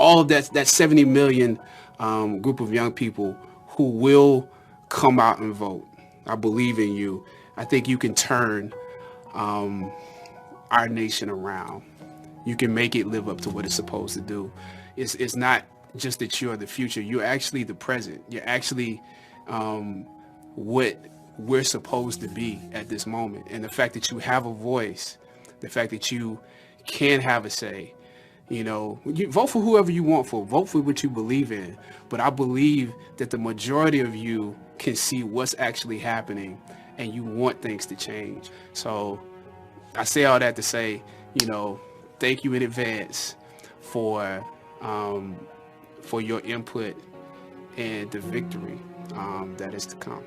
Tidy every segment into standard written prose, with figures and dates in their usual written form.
all of that 70 million group of young people who will come out and vote. I believe in you. I think you can turn our nation around. You can make it live up to what it's supposed to do. It's not just that you're the future. You're actually the present. You're actually what we're supposed to be at this moment. And the fact that you have a voice, the fact that you can have a say, you vote for whoever you want for, vote for what you believe in. But I believe that the majority of you can see what's actually happening and you want things to change. So I say all that to say, thank you in advance for your input and the victory that is to come.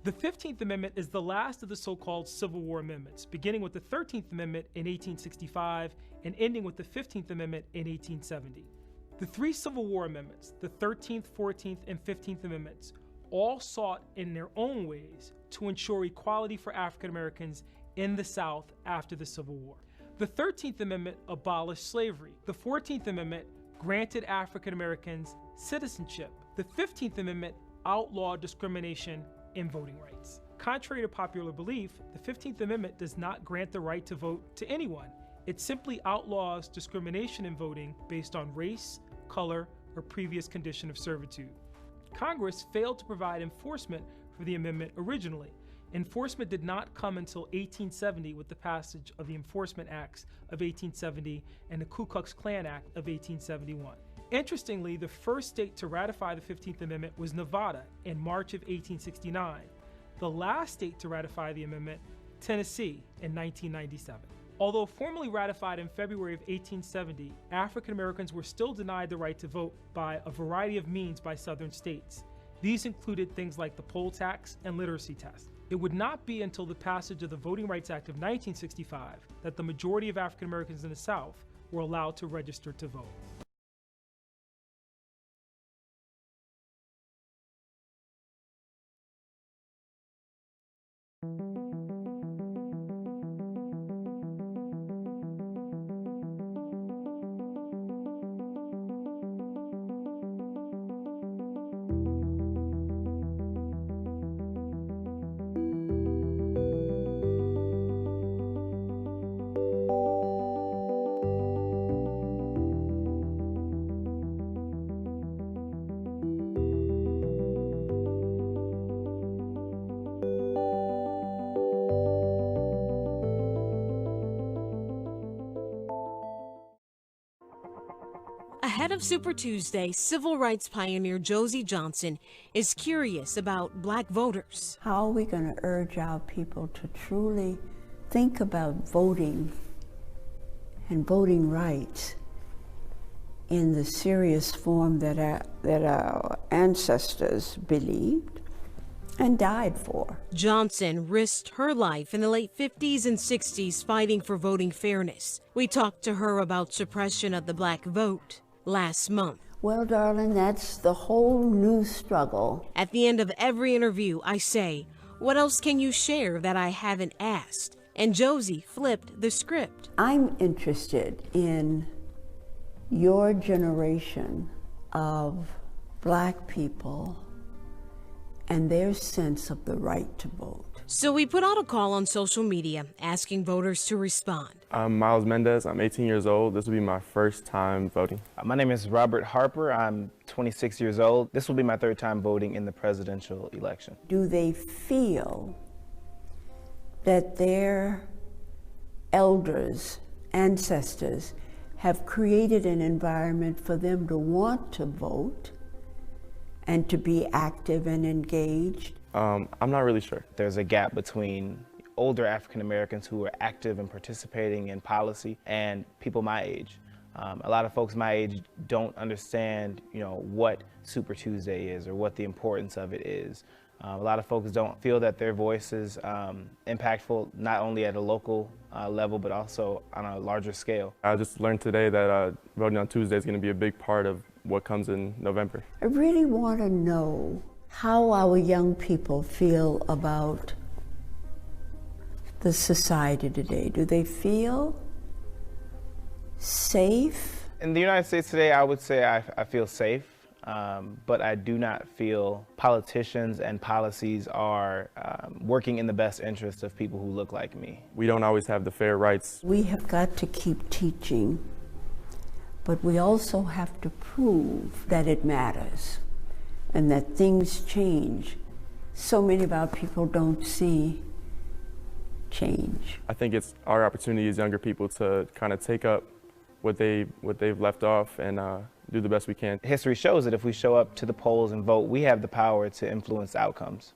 The 15th Amendment is the last of the so-called Civil War amendments, beginning with the 13th Amendment in 1865 and ending with the 15th Amendment in 1870. The three Civil War amendments, the 13th, 14th, and 15th Amendments, all sought in their own ways to ensure equality for African Americans in the South after the Civil War. The 13th Amendment abolished slavery. The 14th Amendment granted African Americans citizenship. The 15th Amendment outlawed discrimination in voting rights. Contrary to popular belief, the 15th Amendment does not grant the right to vote to anyone. It simply outlaws discrimination in voting based on race, color, or previous condition of servitude. Congress failed to provide enforcement for the amendment originally. Enforcement did not come until 1870 with the passage of the Enforcement Acts of 1870 and the Ku Klux Klan Act of 1871. Interestingly, the first state to ratify the 15th Amendment was Nevada in March of 1869. The last state to ratify the amendment, Tennessee, in 1997. Although formally ratified in February of 1870, African Americans were still denied the right to vote by a variety of means by southern states. These included things like the poll tax and literacy test. It would not be until the passage of the Voting Rights Act of 1965 that the majority of African Americans in the South were allowed to register to vote. Ahead of Super Tuesday, civil rights pioneer Josie Johnson is curious about black voters. How are we going to urge our people to truly think about voting and voting rights in the serious form that our ancestors believed and died for? Johnson risked her life in the late 50s and 60s fighting for voting fairness. We talked to her about suppression of the black vote last month. Well, darling, that's the whole new struggle. At the end of every interview, I say, what else can you share that I haven't asked? And Josie flipped the script. I'm interested in your generation of black people and their sense of the right to vote. So we put out a call on social media asking voters to respond. I'm Miles Mendez. I'm 18 years old. This will be my first time voting. My name is Robert Harper. I'm 26 years old. This will be my third time voting in the presidential election. Do they feel that their elders, ancestors, have created an environment for them to want to vote and to be active and engaged? I'm not really sure. There's a gap between older African Americans who are active and participating in policy and people my age. A lot of folks my age don't understand, what Super Tuesday is or what the importance of it is. A lot of folks don't feel that their voice is impactful, not only at a local level, but also on a larger scale. I just learned today that voting on Tuesday is going to be a big part of what comes in November. I really want to know how our young people feel about the society today. Do they feel safe? In the United States today, I would say I feel safe. But I do not feel politicians and policies are working in the best interest of people who look like me. We don't always have the fair rights. We have got to keep teaching, but we also have to prove that it matters and that things change. So many of our people don't see change. I think it's our opportunity as younger people to kind of take up what they've left off and do the best we can. History shows that if we show up to the polls and vote, we have the power to influence outcomes.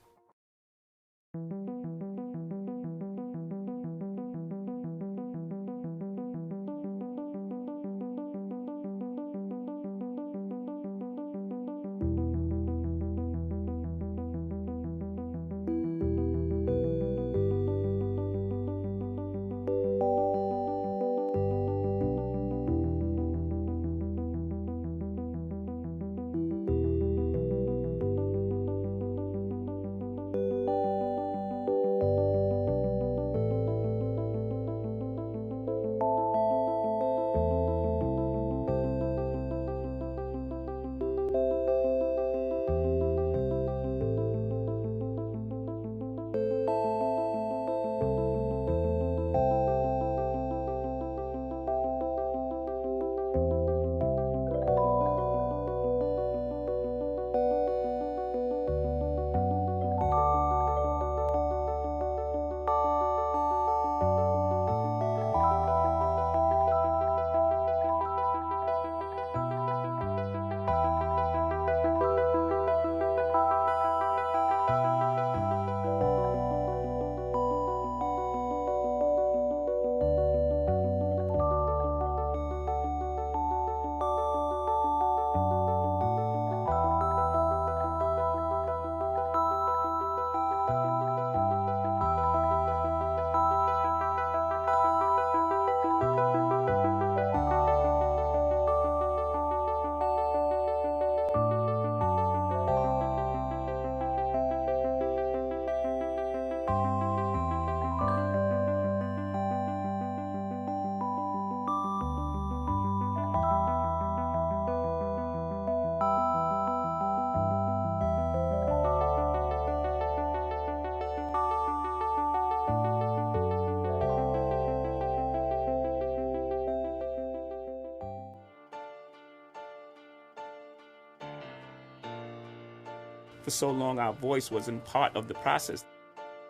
For so long, our voice wasn't part of the process.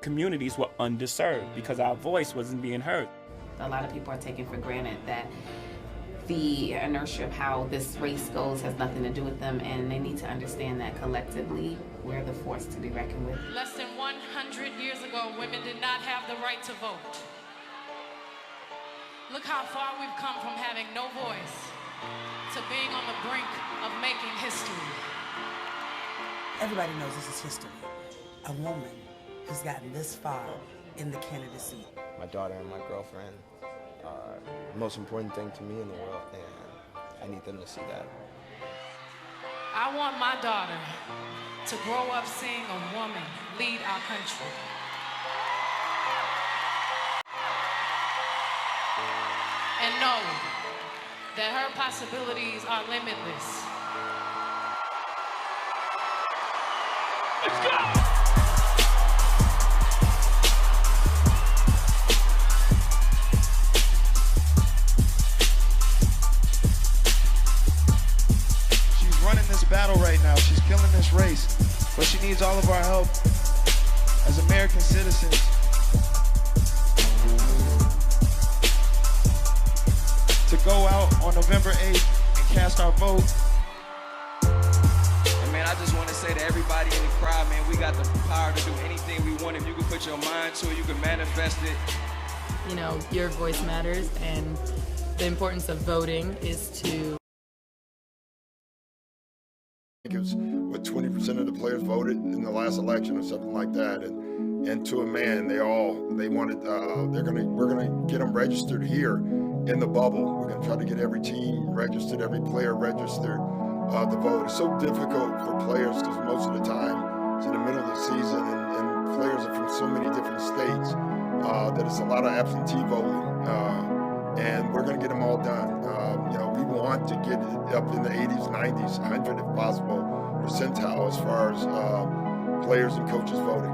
Communities were underserved because our voice wasn't being heard. A lot of people are taking for granted that the inertia of how this race goes has nothing to do with them, and they need to understand that collectively we're the force to be reckoned with. Less than 100 years ago, women did not have the right to vote. Look how far we've come from having no voice to being on the brink of making history. Everybody knows this is history. A woman who's gotten this far in the candidacy. My daughter and my girlfriend are the most important thing to me in the world, and I need them to see that. I want my daughter to grow up seeing a woman lead our country. And know that her possibilities are limitless. Let's go! Battle right now. She's killing this race, but she needs all of our help as American citizens to go out on November 8th and cast our vote. And man, I just want to say to everybody in the crowd, man, we got the power to do anything we want. If you can put your mind to it, you can manifest it. You know, your voice matters, and the importance of voting is to think it was, 20% of the players voted in the last election or something like that. And to a man, they wanted, we're gonna get them registered here in the bubble. We're gonna try to get every team registered, every player registered to vote. It's so difficult for players because most of the time it's in the middle of the season and players are from so many different states that it's a lot of absentee voting. And we're gonna get them all done. We want to get it up in the 80s, 90s, 100 if possible percentile as far as players and coaches voting.